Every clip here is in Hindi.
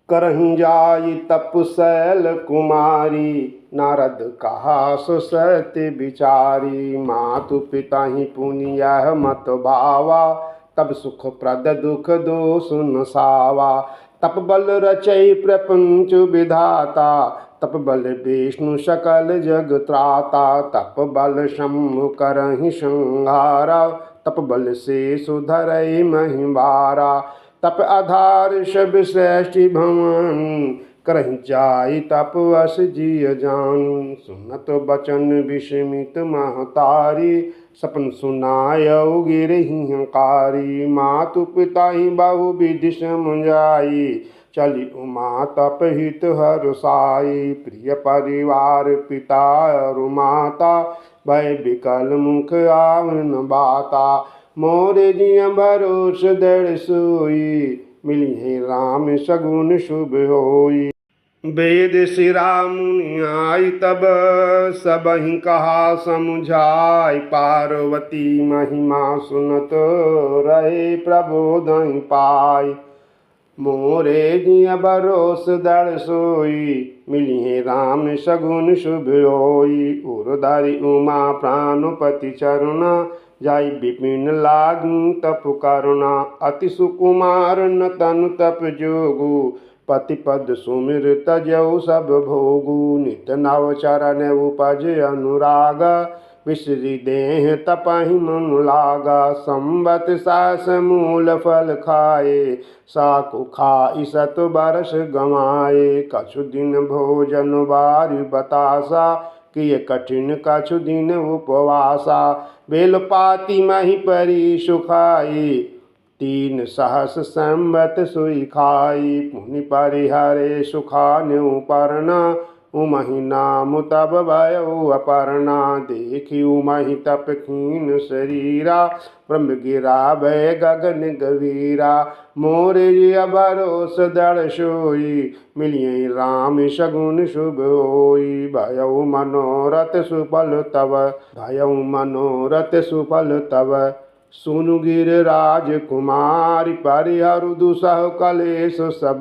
करहीं जाई तपसैल कुमारी, नारद कहा सो सत्य विचारी। मातु पिता ही पुनि यह मत भावा, तब सुख प्रद दुख दो सुन सावा। तप बल रचई प्रपंच विधाता, तप बल विष्णु सकल जग त्राता। तप बल शंभु करहि संहारा, तप बल से सुधरई महिबारा। तप आधार सब श्रेष्ठि भवानी, करहि जाई तप वस जिय जानी। सुनत बचन विस्मित महतारी, सपन सुनायउ गिरहि हंकारी। मातु पिता ही बहु विधि समुझाई, चली उमा तप हित हरसाई। प्रिय परिवार पिता और माता, भय विकल मुख आवन बाता। मोरे जिय भरोस दृढ़ सोई, मिली है राम सगुन शुभ होई। वेद शिरा मुनि आई तब, सबहि कहा समुझाई। पार्वती महिमा सुनत रहे, प्रबोधहि पाई। मोरे जिय भरोस दृढ़ सोई, मिली है राम सगुन शुभ होई। उर्धरि उमा प्राणपति चरुणा, जाई विपिन लागी तप करुणा। अति सुकुमार न तनु तप जोगु, पति पद सुमिर तजऊ सब भोगु। नित नव चरण उपज अनुराग, विसरी देह तपहि मन लागा। संबत सास मूल फल खाए, साकु खाई सत बरस गवाए। कछु दिन भोजन वारि बतासा, किए कठिन कछु दिन उपवासा। बेलपाती मही परी सुखाई, 3 सहस संबत सुई खाई। पुनि परिहरे सुखान्यु परना, उमहि नाम तब भयउ अपर्णा। देखी उमहि तप कीन शरीरा, ब्रह्म गिरा भय गगन गवीरा। मोरे जिय भरोस दृढ़ सोई, मिलिए राम सगुन शुभ होई। भयउ मनोरथ सुफल तब, भयउ मनोरथ सुफल तब। सुनु गिरिराज कुमारी, परिहरु दुसह कलेश सब।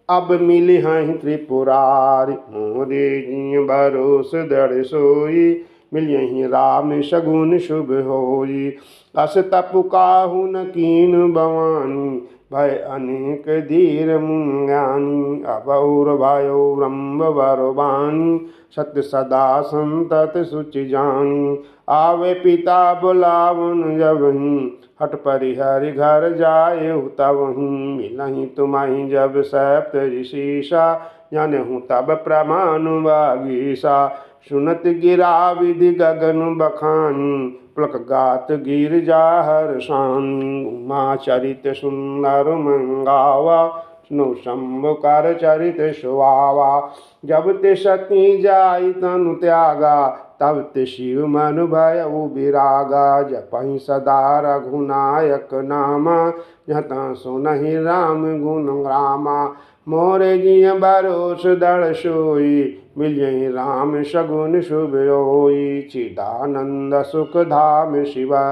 अब मिली हैं त्रिपुरारी, मोरे जिय भरोस दृढ़ सोई, मिलियहि राम सगुन शुभ होई। अस तपु काहू न कीन भवानी, भय अनेक धीर मुंज्ञानी। अबौर भयो ब्रह्म बरबानी, सत्य सदा संतत सुचि जानी। आवे पिता बुलावन जबहि, हट परिहरि घर जाए तबहि। मिलहि तुम्हि जब सप्त ऋषिसा, जनहु तब प्रमाण बागीसा। सुनत गिरा विधि गगन बखानी, पुलक गात गिरजा हर्षानी। उमा चरित सुंदर मंगावा, सुनो शंभु कर चरित सुहावा। जब ते सती जाई तनु त्यागा, तब ते शिव मन भयउ विरागा। जपहि सदा रघुनायक नामा, जहाँ सुनहि राम गुण रामा। मोरे जिय भरोस दृढ़ सोई, मिलियहि राम सगुन शुभ होई। चिदानंद सुख धाम शिवा,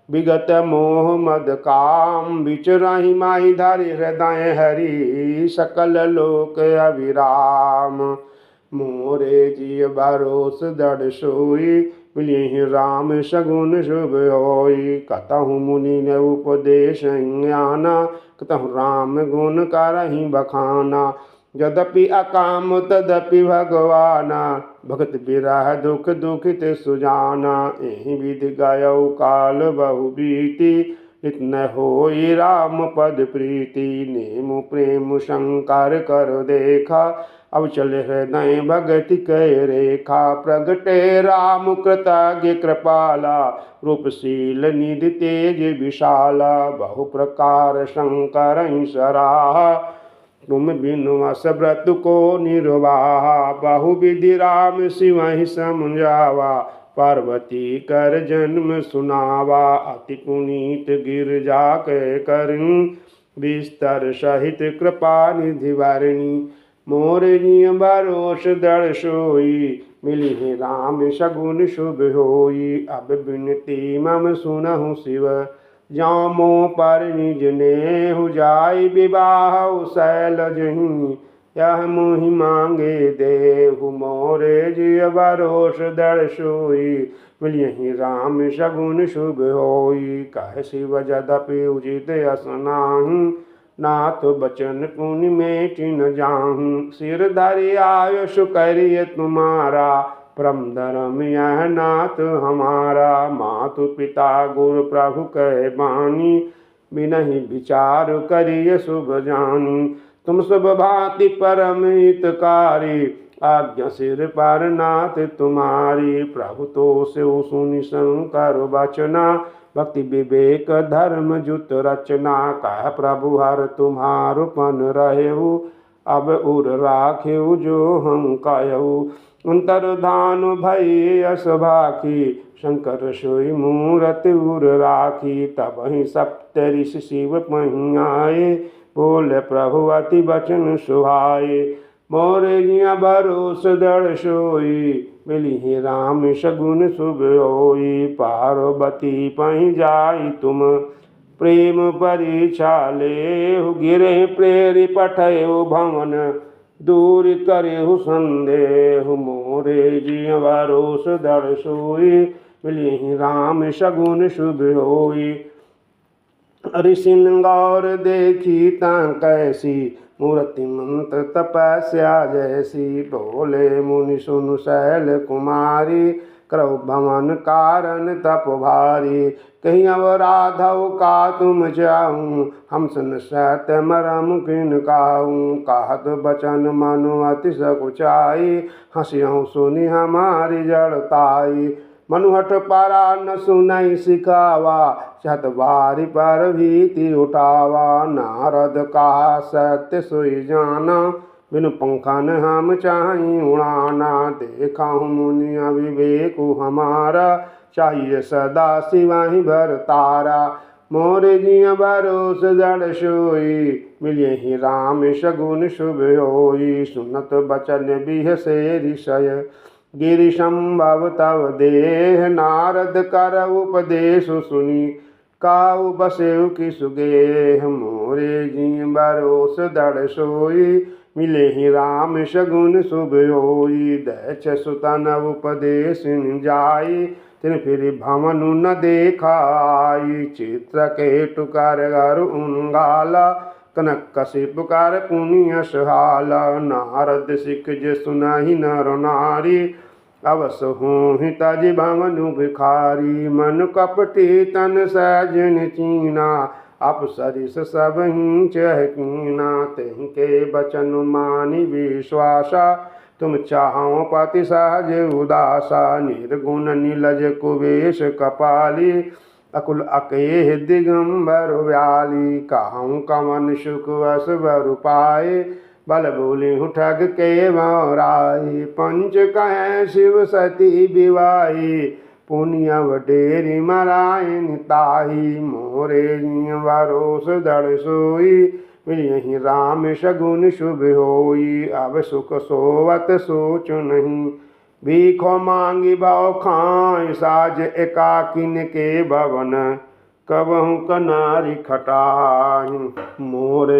विगत मोह मद काम। विचरहि माहि धरि हृदय हरि, सकल लोक अविराम। मोरे जिय भरोस दृढ़ सोई, मिलियहि राम सगुन शुभ होई। कतहु मुनि ने उपदेश ज्ञाना, कतहु राम गुण करहि बखाना। यद्यपि अकाम तदपि भगवाना, भगत बिरह दुख दुखित सुजाना। एहि विधि गयउ काल बहु बीती, नित न होई राम पद प्रीति। नेमु प्रेम शंकर कर देखा, अब चले हृदय भगति कै रेखा। प्रगटे राम कृतज्ञ कृपाला, रूपशील निधि तेज विशाला। बहु प्रकार शंकर सराहा, तुम बिनु अस व्रत को निर्वाहा। बहु विधि राम शिवहि समझावा, पार्वती कर जन्म सुनावा। अति पुनीत गिरजा के करनी, विस्तर सहित कृपा निधि वारिणी। मोरे जिय भरोस दृढ़ सोई, मिलिहि राम सगुन शुभ होई। अब बिनती मम सुनहु शिव, ज्यों मोह पर निज नेहु जाई विवाह शैल जहीं यह मोहि मांगे देहु मोरे जिय भरोस दर सोई मिलियहि राम सगुन शुभ होई कह शिव जदपि उचित स्नाहु नाथ बचन पुनि मेटि न जाहूँ सिर धरि आयुष करिय तुम्हारा परम धर्म यह नाथ हमारा मातु पिता गुरु प्रभु कह बानी बिनहि विचार करिय शुभ जानी तुम शुभ भांति परम हितकारी आज्ञा सिर पर नाथ तुम्हारी प्रभु तो से सुनि शंकर बचना भक्ति विवेक धर्म जुत रचना कह प्रभु हर तुम्हारो पन रहेहु अब उर राखेहु जो हम कहू अंतर्धान भय असभाखी शंकर सोई मूरत उर राखी तब ही सप्त ऋषि शिव पही आए बोले प्रभु अति बचन सुहाए मोरे जिया भरोस दृढ़ सोई मिली ही राम सगुन शुभ होई पार्वती पही जाई तुम प्रेम परीक्षा ले गिरे प्रेरि पठयो भवन दूर करेहु संदेह मोरे जिय भरोस दृढ़ सोई मिली ही राम सगुन शुभ होई ऋषि गौर देखी तां कैसी मूर्ति मंत्र तपस्या जैसी बोले मुनि सुनु शैल कुमारी करौ भवन कारण तप भारी कहीं अब राधव का तुम जाऊं हम सुन सत्य मरम किन काऊं कहत बचन मनु अति सकुचाई हंसियों सुनी हमारी जड़ताई मनुहट पारा न सुनई सिखावा छत बारी पर भीति उठावा नारद कहा सत्य सोई जाना बिनु पंखन हम चाही उड़ाना देखा हूँ मुनि विवेक हमारा चाहिए सदा शिवाही भर तारा मोरे जिया भरोस जड़ सोई मिलिए ही राम सगुन शुभ होई सुनत बचन बिह से ऋषय गिरि संभव तव देह नारद कर उपदेश सुनी काऊ बसेउ की सुगेह मोरे जी भरोस दड़ सोई मिले ही राम सगुन शुभ होई दैच सुतन उपदेश जाई तिन फिर भमनु न देखाई चित्र के टुकार घर उंगाला कनक कशिप पुकार पुण्य सहाला नारद सिख जे सुनाही नर नारी अवस हूँ तज भवनु भिखारी मन कपटी तन सजन चीना अप सरिस सब ही चहकीना तेह के बचन मानि विश्वासा तुम चाहो पति सहज उदासा निर्गुण नीलज कुबेश कपाली अकुल अकेह दिगंबर व्याली कहूँ कमन सुख वस वर पाए बल बोले हूँ ठग के मोराई पंच कहें शिव सती बिवाई पुण्य वडेरी मरायन ताही मोरे भरोस दड़ सोई यही राम सगुन शुभ होई अब सुख सोवत सोच नहीं भीखो मांगी भाव खाए साज एकाकिन के भवन कबहू कनारी खटाई मोर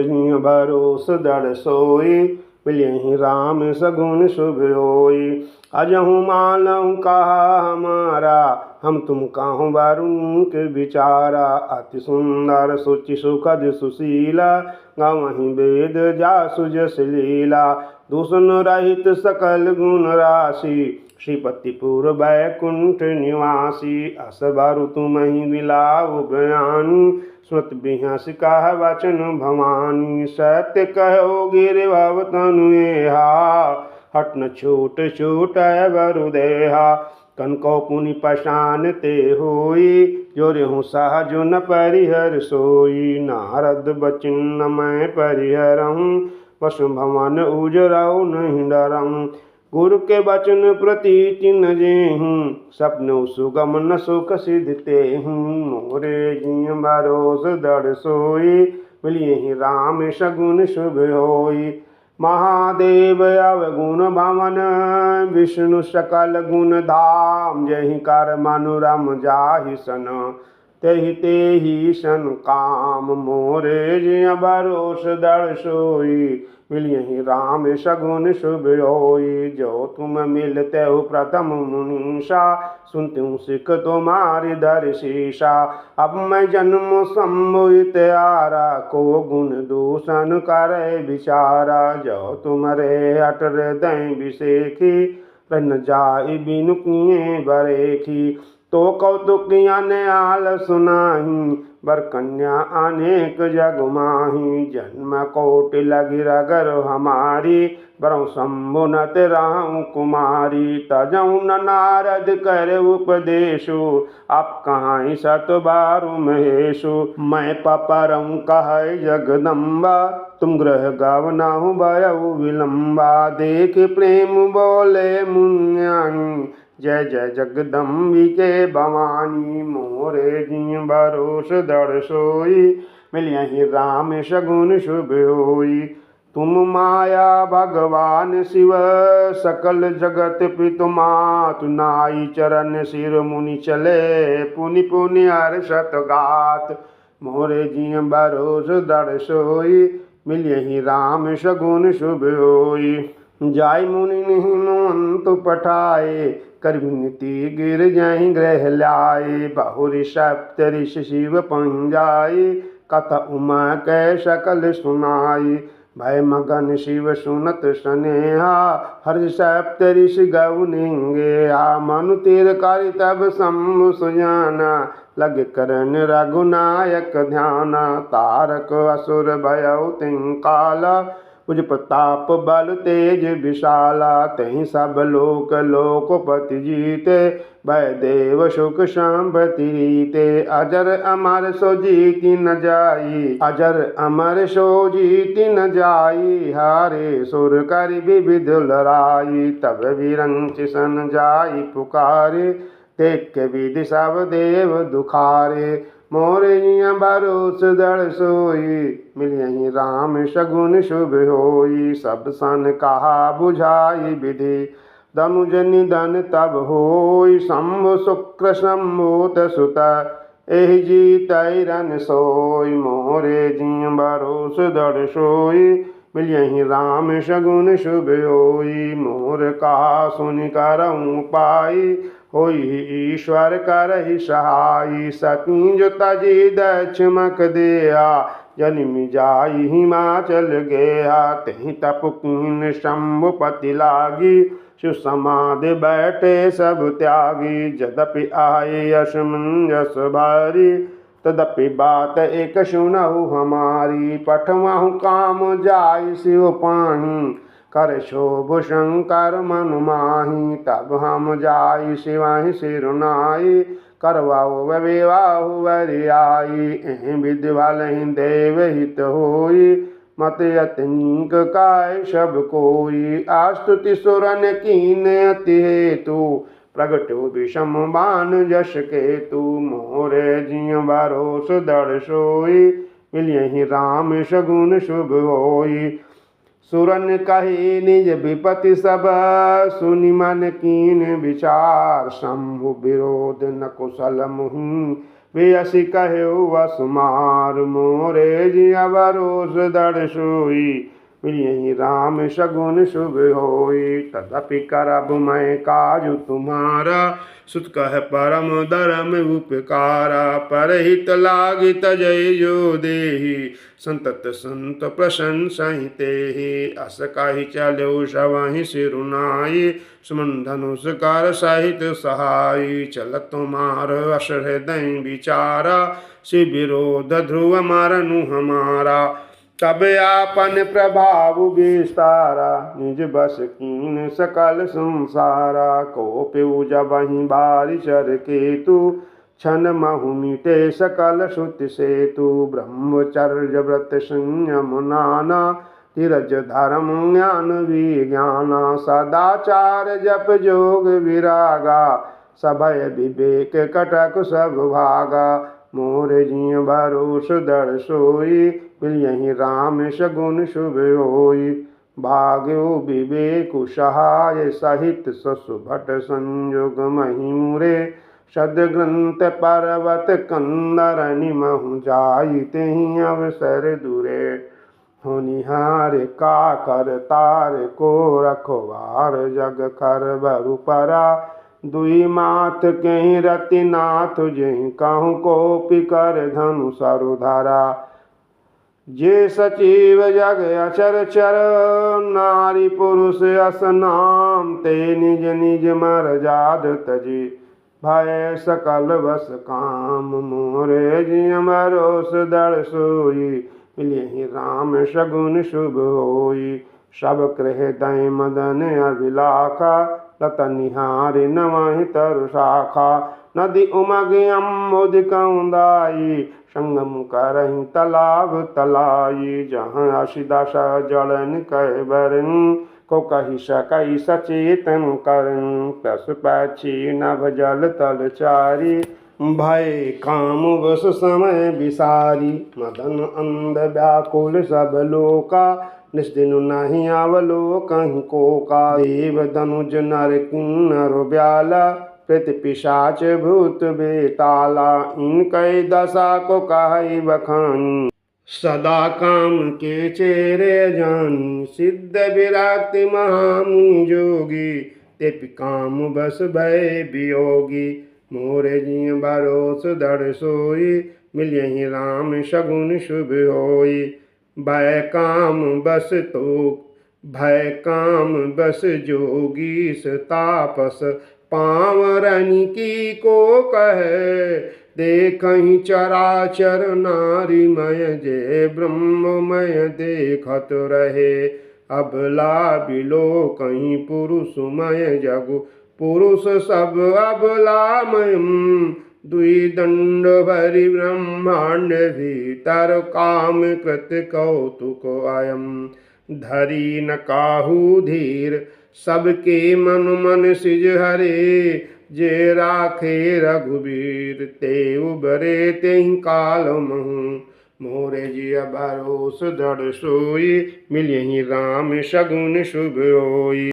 भरोस दड़ सोई मिलियहि राम सगुन शुभ होई अजहू मालहूँ कहा हमारा हम तुम कहूँ बारू के विचारा अति सुंदर सुचि सुखद सुशीला गवहीं वेद जासु जस लीला दूषण रहित सकल गुण राशि श्रीपतिपुर वैकुंठ निवासी अस बारू तुम ही विलाव बयानी श्रुत बिहस कह वचन भवानी सत्य कहो गिर भव तनु हट न छूट छूट वरुदेहा कनको पुनि पशान ते होई जोरे हूँ सहजो न परिहर सोई नारद बचन मैं परिहरऊँ पशु भवन उजरऊ नहीं डरऊँ गुरु के वचन प्रति चिन्ह जेहूँ सपनों सुगम न सुख सिद्धते हूँ मोरे जी भरोस दड़ सोई मिलिए ही राम सगुन शुभ होई महादेव अवगुण भवन विष्णु सकल गुण धाम जहि कर मनुरम जाहि सन तेहि तेहि सन काम मोरे जिय भरोस दृढ़ सोई। मिलियहि राम सगुन शुभ होई। जो तुम मिलते हो प्रथम मुनीषा सुनती हूँ सिख तुम्हारी धर शीशा। अब मैं जन्म सम्मोहित आरा को गुण दूषण करे विचारा। जो तुम्हारे अटर दय विषेखी रन जाई बिनु किए बरेखी। तो कौतुक आल सुनाही बर कन्या अनेक जग माही। जन्म कोटि लगी रगर हमारी बरौ शंभुनत राहु कुमारी। तजऊ नारद कर उपदेशु आप कहाँ सत बारु महेशु। मैं पपरऊ कह जगदम्बा तुम ग्रह गावनाहु भयउ विलंबा। देख प्रेम बोले मुन्यानी जय जय जगदम्बिके भवानी। मोरे जिय भरोस दृढ़ सोई मिलियहि राम सगुन शुभ होई। तुम माया भगवान शिव सकल जगत पितु मातु। नाई चरण सिर मुनि चले पुनि पुनि हर्षत गात। मोरे जिय भरोस दृढ़ सोई मिलियहि राम सगुन शुभ होई। जाय मुनि हिमंत पठाए कर विनती गिर जाहि ग्रह लाए। बहुरी सप्त ऋषि शिव पंजाई कथा उमा कै सकल सुनाई। भय मगन शिव सुनत स्नेहा हर सप्त ऋषि गौ निंगेहा। मनु तीर करि तब शंभु सुजाना लग करन रघुनायक ध्याना। तारक असुर भयउ तिं काला उज प्रताप बल तेज विशाला। तहि सब लोक लोकपति जीते भय देव सुख संपत्ति रीते। अजर अमर सो जीति न जाई अजर अमर सो जीति न जाई। हारे सुर करि विविध लड़ाई तब विरंच सन जाई पुकारे। देख विधि सब देव दुखारे। मोरे जिय भरोस दृढ़ सोई मिलियहि राम सगुन शुभ होई। सब सन कहा बुझाई विधि दनुज निधन तब होई। शंभु शुक्र शंभूत सुत एहि जीतै रन सोई। मोरे जिय भरोस दृढ़ सोई मिलियहि राम सगुन शुभ होई। मोर कहा सुनि करऊँ पाई होई ईश्वर करहि सहाई। सती जो तजी दक्षमक देहा जन्मि जाई हिमाचल गेहा। तहि तप कीन शंभुपति लागी सुसमाधि बैठे सब त्यागी। जदपि आए असमंजस भारी तदपि बात एक सुनहु हमारी। पठवाहु काम जाय शिव पानी कर शोभ शंकर मन माही। तब हम जाई शिवाहि सिरुनाई करवाओ विवाह वरियाई। एहि विधि भलहि देव हित होई मत अतनीक काय सब कोई। आस्तुति सुरन कीन अति हेतु प्रगटो विषम बान जस केतु। मोरे जिय भरोस दृढ़ सोई मिलियहि राम सगुन शुभ होई। सुरन कहे निज विपति सब सुनि मन कीन विचार। शंभु विरोध न कुशल मुहि बेयसि कहो वसुमार। मोरे जिय भरोस दृढ़ सोई मिलियहि राम सगुन शुभ होई। तदपि करब मैं काजु तुम्हारा सुत कह परम धर्म उपकारा। परहित लागी तजय जो देहि संतत संत प्रशंसहि तेहि। अस कहि चलो सवहि सिरुनाई सुमन धनुष कर सहित सहाई। चल तुम्हार अस हृदय विचारा सि विरोध ध्रुव मरनु हमारा। तब आपन प्रभाव विस्तारा निज बस कीन सकल संसारा। कोप्यु जबहि बारिशर केतु क्षण महु मिटे सकल श्रुति सेतु। ब्रह्मचर्य व्रत संयम नाना धीरज धर्म ज्ञान विज्ञाना। सदाचार जप जोग विरागा सभय विवेक कटक सब भागा। मोरे जिय भरोस दृढ़ सोई मिलियहि राम सगुन शुभ होई। भाग्यो विवेक सहाय सहित ससुभट संयोग मही मुरे सदग्रंथ पर्वत कंदर निमहु जाई तेहि अवसर दूरे। होनिहार का कर तार को रखवार जग कर बरु परा। दुई मात कहीं रति नाथ जही कहूँ को पिकर धनु सरुधरा। जे सचिव जग अचर चर नारी पुरुष असनाम ते निज निज मर जाद तजी। भय सकल बस काम मोरे जिय भरोस दड़ सोई। मिलिहि राम शगुन शुभ होई। सब कृह दय मदन अभिलाखा लत निहारि नवहि तरु शाखा। नदी उमग अम्बुद कौंदाई संगम करहि तालाब तलाई। जहाँ असी दशा जलन कह बरन को कही सकई सचेतन करन। पशु पक्षी नभ जल तल चारी भय काम बस समय विसारी। मदन अंध व्याकुल सब लोका निस्दिन नहीं अवलोकन को का। देव धनुज नर किन्नर ब्याला प्रेत पिशाच भूत बेताला। इनकई दशा को कहि बखानी सदा काम के चेरे जानी। सिद्ध विरक्ति महामुनि जोगी तेपि काम बस भय वियोगी। मोरे जिय भरोस दड़ सोई मिलिहि राम शगुन शुभ होई। भय काम बस जोगी तापस पावरनि की को कहे। देखहि चराचर नारीमय जे ब्रह्ममय देखत रहे। अबला बिलो कहीं पुरुषमय जगु पुरुष सब अबलामय। दुई दंड भरि ब्रह्मांड भीतर काम कृत कौतुक अयम। धरी न काहू धीर सबके मन मन सिज हरे। जे राखे रघुबीर ते उबरे तेहि काल महु। मोरे जिय भरोस दड़ सोई मिलिहि राम शगुन शुभ होई।